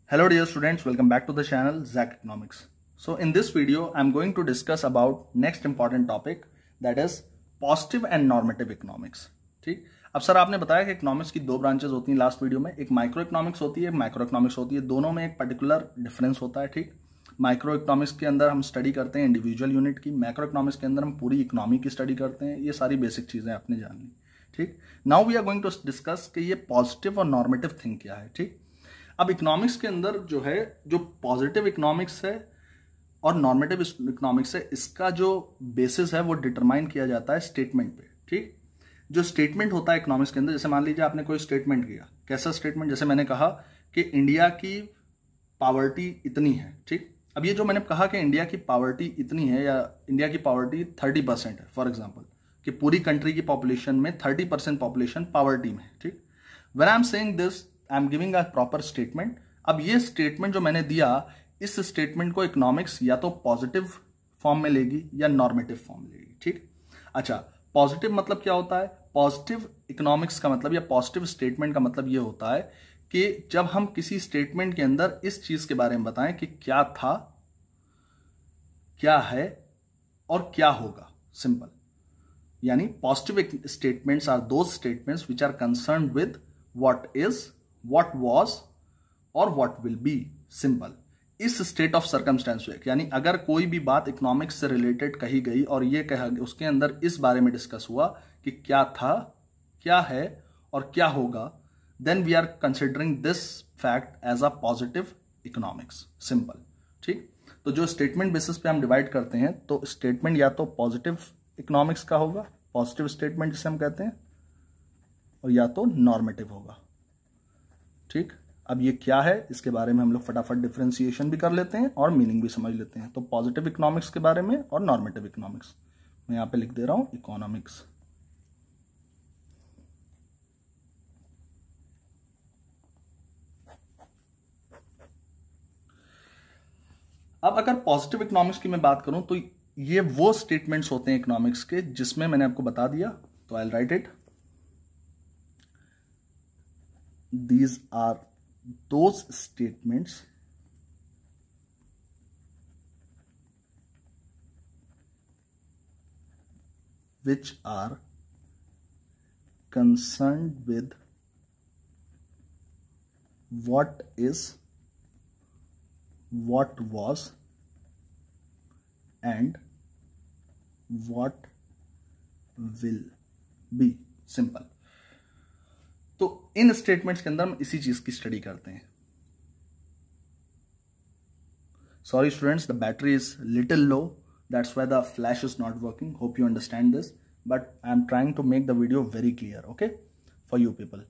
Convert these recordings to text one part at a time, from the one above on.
Hello dear students, welcome back to the channel Zack Economics. So in this video, I'm going to discuss about next important topic, that is positive and normative economics. ठीक, अब sir आपने बताया कि economics की दो branches होती हैं last video में, एक माइक्रो इकोनॉमिक्स होती है, एक माइक्रो इकोनॉमिक्स होती है, दोनों में एक पर्टिकुलर डिफरेंस होता है. ठीक, माइक्रो इकोनॉमिक्स के अंदर हम स्टडी करते हैं इंडिविजुअल यूनिट की, मैक्रो इकोनॉमिक्स के अंदर हम पूरी इकोनॉमी की स्टडी करते हैं. ये सारी बेसिक चीजें आपने जान ली. ठीक, now we are going to discuss कि ये पॉजिटिव और नॉर्मेटिव थिंग क्या है. ठीक, अब इकोनॉमिक्स के अंदर जो है, जो पॉजिटिव इकोनॉमिक्स है और नॉर्मेटिव इकोनॉमिक्स है, इसका जो बेसिस है वो डिटरमाइन किया जाता है स्टेटमेंट पे. ठीक, जो स्टेटमेंट होता है इकोनॉमिक्स के अंदर, जैसे मान लीजिए आपने कोई स्टेटमेंट किया, कैसा स्टेटमेंट, जैसे मैंने कहा कि इंडिया की पॉवर्टी इतनी है. ठीक, अब ये जो मैंने कहा कि इंडिया की पॉवर्टी इतनी है या इंडिया की पॉवर्टी 30% है, फॉर एग्जाम्पल, कि पूरी कंट्री की पॉपुलेशन में 30% पॉपुलेशन पॉवर्टी में है. ठीक, when I am saying this, I am giving a proper statement. अब ये स्टेटमेंट जो मैंने दिया, इस स्टेटमेंट को इकोनॉमिक्स या तो पॉजिटिव फॉर्म में लेगी या नॉर्मेटिव फॉर्म में लेगी. ठीक, अच्छा, पॉजिटिव मतलब क्या होता है? पॉजिटिव इकोनॉमिक्स का मतलब या पॉजिटिव स्टेटमेंट का मतलब ये होता है कि जब हम किसी स्टेटमेंट के अंदर इस चीज के बारे में बताएं कि क्या था, क्या है और क्या होगा. सिंपल, यानी positive statements are those statements which are concern with what is, what was और what will be. सिंपल, इस स्टेट ऑफ सर्कमस्टेंस में, यानी अगर कोई भी बात इकोनॉमिक्स से रिलेटेड कही गई और ये कहा उसके अंदर इस बारे में डिस्कस हुआ कि क्या था, क्या है और क्या होगा, then we are considering this fact as a positive economics. Simple. ठीक, तो जो स्टेटमेंट बेसिस पे हम डिवाइड करते हैं, तो स्टेटमेंट या तो पॉजिटिव इकोनॉमिक्स का होगा, पॉजिटिव स्टेटमेंट जिसे हम कहते हैं, और या तो नॉर्मेटिव होगा. ठीक, अब ये क्या है, इसके बारे में हम लोग फटाफट डिफरेंशिएशन भी कर लेते हैं और मीनिंग भी समझ लेते हैं. तो पॉजिटिव इकोनॉमिक्स के बारे में और नॉर्मेटिव इकोनॉमिक्स, मैं यहां पे लिख दे रहा हूं इकोनॉमिक्स. अब अगर पॉजिटिव इकोनॉमिक्स की मैं बात करूं, तो ये वो स्टेटमेंट्स होते हैं इकोनॉमिक्स के जिसमें मैंने आपको बता दिया, तो I will write it. These are those statements which are concerned with what is, what was and what will be. Simple. तो इन स्टेटमेंट्स के अंदर हम इसी चीज की स्टडी करते हैं. Sorry students, the battery is little low, that's why the flash is not working. Hope you understand this, but I am trying to make the video very clear, okay, for you people.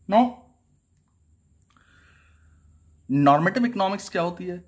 Now normative economics क्या होती है?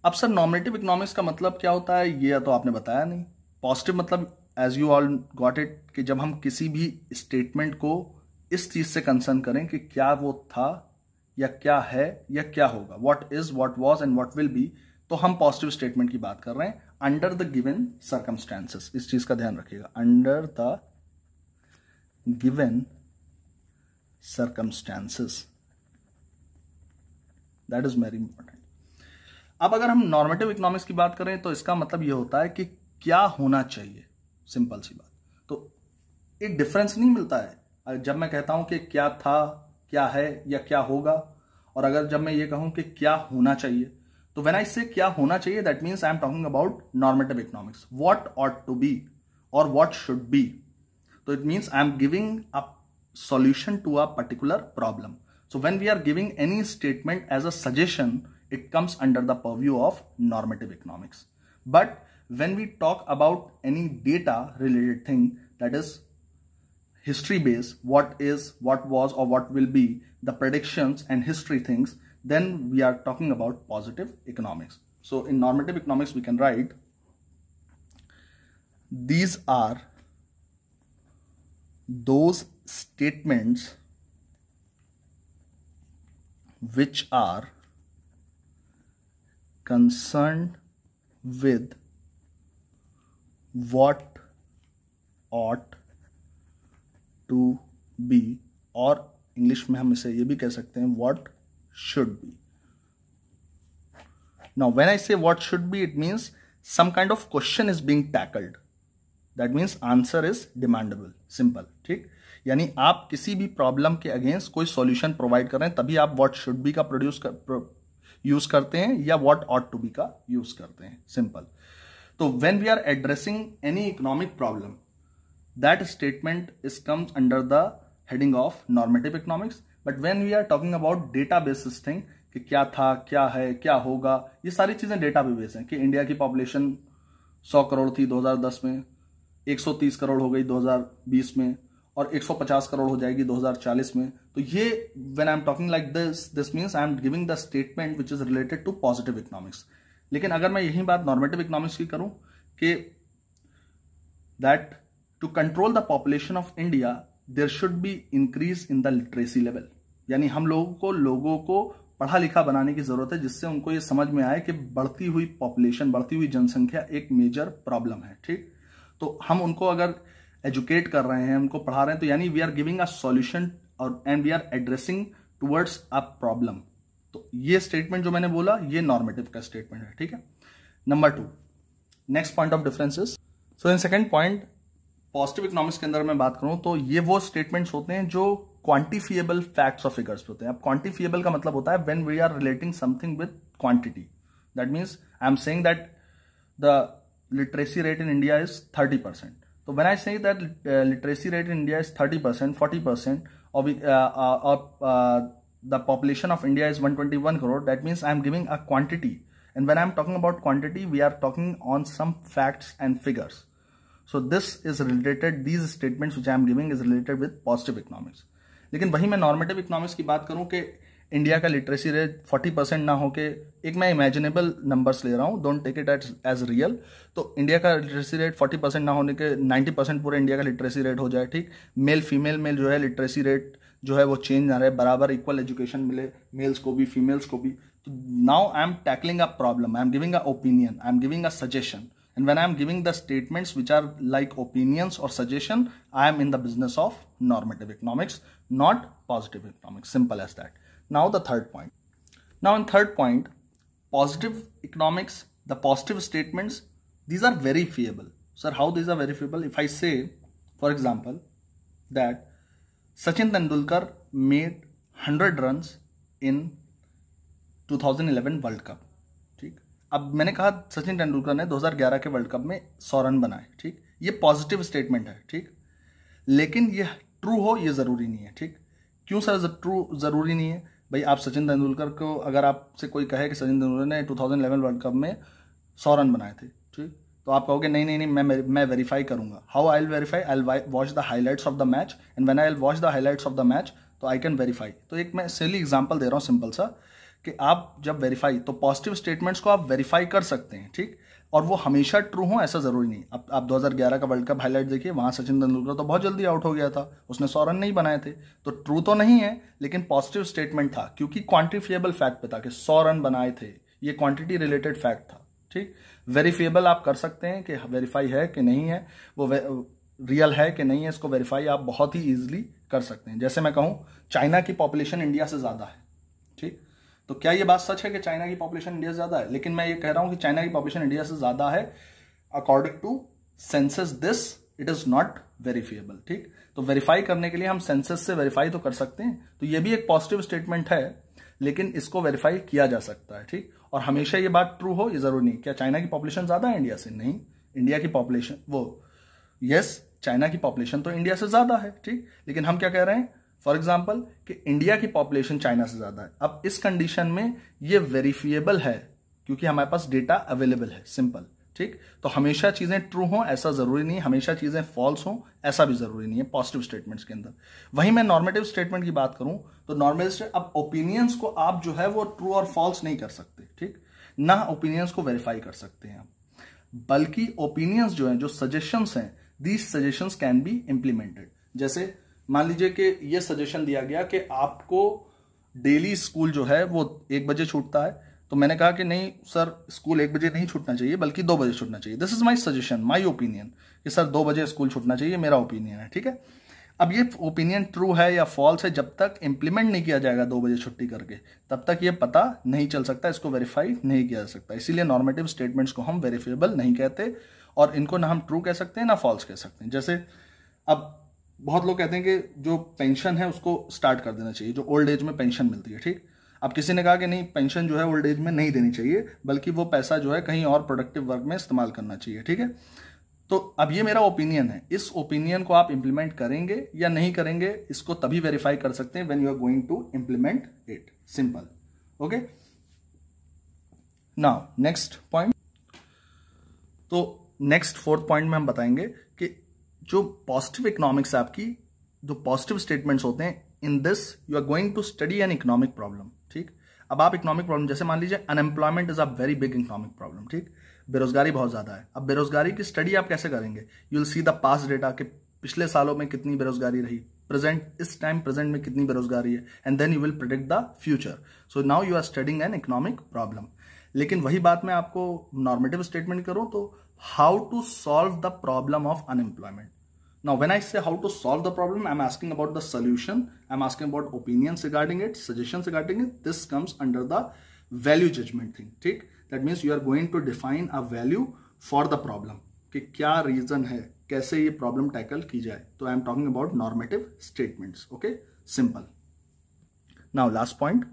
अब sir normative economics का मतलब क्या होता है, ये तो आपने बताया नहीं. पॉजिटिव मतलब as you all got it, कि जब हम किसी भी स्टेटमेंट को इस चीज से कंसर्न करें कि क्या वो था या क्या है या क्या होगा, what is, what was and what will be, तो हम पॉजिटिव स्टेटमेंट की बात कर रहे हैं अंडर द गिवन सर्कमस्टेंसेस. इस चीज का ध्यान रखिएगा, under the given circumstances, that is very important. अब अगर हम नॉर्मेटिव इकोनॉमिक्स की बात करें, तो इसका मतलब यह होता है कि क्या होना चाहिए. सिंपल सी बात. तो एक डिफरेंस नहीं मिलता है जब मैं कहता हूं कि क्या था, क्या है या क्या होगा, और अगर जब मैं ये कहूं कि क्या होना चाहिए, तो व्हेन आई से क्या होना चाहिए, that means I am talking about normative economics, what ought to be और व्हाट शुड बी. तो it means I am giving a solution to a particular problem. So when we are giving any statement as a suggestion, it comes under the purview of normative economics. But when we talk about any data related thing, that is history based, what is, what was or what will be, the predictions and history things, then we are talking about positive economics. So in normative economics we can write, these are those statements which are concerned with what ought to be, और English में हम इसे ये भी कह सकते हैं what should be. Now when I say what should be, it means some kind of question is being tackled, that means answer is demandable, simple, ठीक। यानी आप किसी भी प्रॉब्लम के अगेंस्ट कोई सॉल्यूशन प्रोवाइड कर रहे हैं तभी आप व्हाट शुड बी का यूज करते हैं या व्हाट ऑट टू बी का यूज करते हैं, सिंपल। तो when we are addressing any economic problem, that statement is comes under the heading of normative economics. But when we are talking about data basis thing, कि क्या था, क्या है, क्या होगा, ये सारी चीजें डेटा पे बेस हैं। कि इंडिया की पॉपुलेशन 100 करोड़ थी 2010 में, 130 करोड़ हो गई 2020 में, और 150 करोड़ हो जाएगी 2040 में। तो ये when I am talking like this means I am giving the statement which is related to positive economics. लेकिन अगर मैं यही बात नॉर्मेटिव इकोनॉमिक्स की करूं कि that to control the population of India there should be increase in the literacy level, यानी हम लोगों को पढ़ा लिखा बनाने की जरूरत है, जिससे उनको ये समझ में आए कि बढ़ती हुई पॉपुलेशन, बढ़ती हुई जनसंख्या एक मेजर प्रॉब्लम है, ठीक। तो हम उनको अगर एजुकेट कर रहे हैं, उनको पढ़ा रहे हैं, तो यानी we are giving a solution और and we are addressing towards a problem. तो ये स्टेटमेंट जो मैंने बोला ये नॉर्मेटिव का स्टेटमेंट है, ठीक है। Number 2, next point of differences. So in second point positive economics के अंदर मैं बात करूं तो ये वो स्टेटमेंट्स होते हैं जो क्वांटिफिएबल फैक्ट्स और फिगर्स होते हैं। अब क्वांटिफिएबल का मतलब होता है when we are relating something with quantity, that means I am saying that the literacy rate in India is 30%. So when I say that literacy rate in India is 30%, 40%, or the population of India is 121 crore, that means I am giving a quantity. And when I am talking about quantity, we are talking on some facts and figures. So this is related, these statements which I am giving is related with positive economics. लेकिन वही मैं normative economics की बात करूं कि India का literacy rate 40% ना होके, एक मैं इमेजिनेबल नंबर्स ले रहा हूँ, don't take it as real. तो इंडिया का लिटरेसी रेट 40% ना होने के 90% पूरे इंडिया का लिटरेसी रेट हो जाए, ठीक। मेल फीमेल में जो है लिटरेसी रेट जो है वो चेंज ना रहे, बराबर इक्वल एजुकेशन मिले मेल्स को भी फीमेल्स को भी। तो now I am tackling a problem, I am giving a opinion, I am giving a suggestion, and when I am giving the statements which are like opinions or suggestion, I am in the business of normative economics, not positive economics, simple as that. Now the third point. Now in third point, positive economics, the positive statements, these are verifiable. Sir, how these are verifiable? If I say, for example, that Sachin Tendulkar made 100 runs in 2011 World Cup, ठीक। अब मैंने कहा सचिन तेंदुलकर ने 2011 के world cup में 100 run बनाए, ठीक। ये पॉजिटिव स्टेटमेंट है, ठीक। लेकिन ये ट्रू हो ये जरूरी नहीं है, ठीक। क्यों सर ट्रू जरूरी नहीं है? भाई आप सचिन तेंदुलकर को, अगर आपसे कोई कहे कि सचिन तेंदुलकर ने 2011 वर्ल्ड कप में 100 रन बनाए थे, ठीक, तो आप कहोगे नहीं नहीं नहीं मैं वेरीफाई करूंगा। How I will verify? I will watch the highlights of the match, and when I will watch the highlights of the match तो आई कैन वेरीफाई। तो एक मैं सिली एग्जांपल दे रहा हूँ सिंपल सा, कि आप जब वेरीफाई, तो पॉजिटिव स्टेटमेंट्स को आप वेरीफाई कर सकते हैं, ठीक। और वो हमेशा ट्रू हो ऐसा जरूरी नहीं। अब आप 2011 का वर्ल्ड कप हाईलाइट देखिए, वहां सचिन तेंदुलकर तो बहुत जल्दी आउट हो गया था, उसने 100 रन नहीं बनाए थे, तो ट्रू तो नहीं है लेकिन पॉजिटिव स्टेटमेंट था, क्योंकि क्वांटिफिएबल फैक्ट पे था कि 100 रन बनाए थे, ये क्वांटिटी रिलेटेड फैक्ट था, ठीक। वेरीफिएबल आप कर सकते हैं कि वेरीफाई है कि नहीं है, वो रियल है कि नहीं है, इसको वेरीफाई आप बहुत ही ईजिली कर सकते हैं। जैसे मैं कहूँ चाइना की पॉपुलेशन इंडिया से ज्यादा है, ठीक, तो क्या ये बात सच है कि चाइना की पॉपुलेशन इंडिया से ज्यादा है? लेकिन मैं ये कह रहा हूं कि चाइना की पॉपुलेशन इंडिया से ज्यादा है according to census, this it is not verifiable, ठीक। तो वेरीफाई करने के लिए हम सेंसस से वेरीफाई तो कर सकते हैं, तो ये भी एक पॉजिटिव स्टेटमेंट है, लेकिन इसको वेरीफाई किया जा सकता है, ठीक। और हमेशा ये बात ट्रू हो ये जरूरी नहीं। क्या चाइना की पॉपुलेशन ज्यादा है इंडिया से? नहीं, इंडिया की पॉपुलेशन यस चाइना की पॉपुलेशन तो इंडिया से ज्यादा है, ठीक। लेकिन हम क्या कह रहे हैं, फॉर एग्जाम्पल, कि इंडिया की पॉपुलेशन चाइना से ज्यादा है। अब इस कंडीशन में ये वेरीफिएबल है क्योंकि हमारे पास डेटा अवेलेबल है, सिंपल, ठीक। तो हमेशा चीजें ट्रू हो ऐसा जरूरी नहीं, हमेशा चीजें फॉल्स हो ऐसा भी जरूरी नहीं है पॉजिटिव स्टेटमेंट्स के अंदर। वहीं मैं नॉर्मेटिव स्टेटमेंट की बात करूं तो नॉर्मेटिव, अब ओपिनियंस को आप जो है वो ट्रू और फॉल्स नहीं कर सकते, ठीक, ना ओपिनियंस को वेरीफाई कर सकते हैं आप, बल्कि ओपिनियंस जो है, जो सजेशंस हैं, these suggestions can be implemented. जैसे मान लीजिए कि ये सजेशन दिया गया कि आपको डेली स्कूल जो है वो 1 बजे छूटता है, तो मैंने कहा कि नहीं सर स्कूल 1 बजे नहीं छूटना चाहिए बल्कि 2 बजे छूटना चाहिए। This is my suggestion, my opinion, कि सर 2 बजे स्कूल छूटना चाहिए, मेरा ओपिनियन है, ठीक है। अब ये ओपिनियन ट्रू है या फॉल्स है, जब तक इंप्लीमेंट नहीं किया जाएगा 2 बजे छुट्टी करके, तब तक ये पता नहीं चल सकता, इसको वेरीफाई नहीं किया जा सकता। इसीलिए नॉर्मेटिव स्टेटमेंट्स को हम वेरीफाइबल नहीं कहते, और इनको ना हम ट्रू कह सकते हैं ना फॉल्स कह सकते हैं। जैसे अब बहुत लोग कहते हैं कि जो पेंशन है उसको स्टार्ट कर देना चाहिए, जो ओल्ड एज में पेंशन मिलती है, ठीक। अब किसी ने कहा कि नहीं, पेंशन जो है ओल्ड एज में नहीं देनी चाहिए, बल्कि वो पैसा जो है कहीं और प्रोडक्टिव वर्क में इस्तेमाल करना चाहिए, ठीक है। तो अब ये मेरा ओपिनियन है, इस ओपिनियन को आप इंप्लीमेंट करेंगे या नहीं करेंगे, इसको तभी वेरीफाई कर सकते हैं when you are going to implement it, simple. Okay, now next point. तो नेक्स्ट 4th पॉइंट में हम बताएंगे कि जो पॉजिटिव इकोनॉमिक्स है आपकी, जो पॉजिटिव स्टेटमेंट्स होते हैं, in this you are going to study an economic problem, ठीक। अब आप इकोनॉमिक प्रॉब्लम, जैसे मान लीजिए unemployment is a very big economic problem, ठीक, बेरोजगारी बहुत ज्यादा है। अब बेरोजगारी की स्टडी आप कैसे करेंगे? You will see the past data कि पिछले सालों में कितनी बेरोजगारी रही, प्रेजेंट, इस टाइम प्रेजेंट में कितनी बेरोजगारी है, and then you will predict the future. So now you are studying an economic problem. लेकिन वही बात मैं आपको नॉर्मेटिव स्टेटमेंट करूं तो how to solve the problem of unemployment. Now, when I say how to solve the problem, I'm asking about the solution. I'm asking about opinions regarding it, suggestions regarding it. This comes under the value judgment thing. ठीक? That means you are going to define a value for the problem. कि क्या reason है, कैसे ये problem tackle की जाए. तो I'm talking about normative statements. Okay? Simple. Now, last point.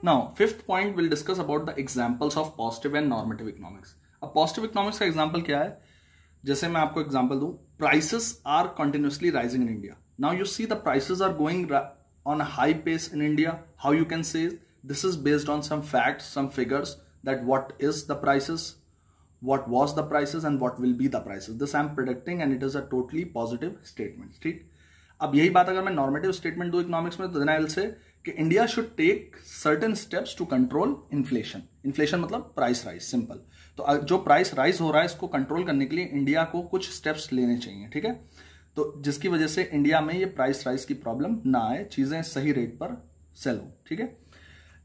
Now, 5th point we'll discuss about the examples of positive and normative economics. अब positive economics का example क्या है? जैसे मैं आपको एग्जांपल दूं, prices are continuously rising in India. Now you see the prices are going on a high pace in India. How you can say this is based on some facts, some figures, that what is the prices, what was the prices and what will be the prices. This I am predicting and it is a totally positive statement, ठीक। अब यही बात अगर मैं normative statement दूं economics में, तो then I will say कि India should take certain steps to control inflation. Inflation मतलब प्राइस राइज, सिंपल। तो जो प्राइस राइज हो रहा है इसको कंट्रोल करने के लिए इंडिया को कुछ स्टेप्स लेने चाहिए, ठीक है। तो जिसकी वजह से इंडिया में ये प्राइस राइज की प्रॉब्लम ना आए, चीजें सही रेट पर सेल हो, ठीक है।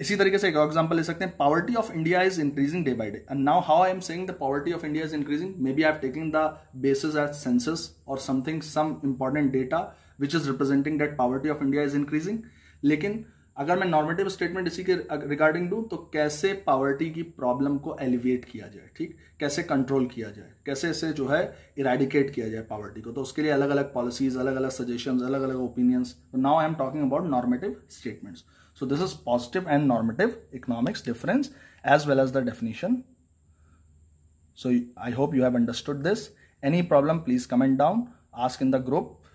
इसी तरीके से एक और एग्जांपल ले सकते हैं, poverty of India is increasing day by day. And now how I am saying the poverty of India is increasing, maybe I have taken the basis as census और something, some important data which is representing that poverty of India is increasing. लेकिन अगर मैं normative statement इसी के regarding दूं तो कैसे poverty की प्रॉब्लम को एलिवेट किया जाए, ठीक, कैसे कंट्रोल किया जाए, कैसे इसे जो है इरेडिकेट किया जाए पॉवर्टी को। तो उसके लिए अलग अलग पॉलिसीज, अलग अलग सजेशंस, अलग अलग opinions. Now I am talking about normative statements. So this is positive and normative economics difference as well as the definition. So I hope you have understood this. Any problem, please comment down, ask in the group.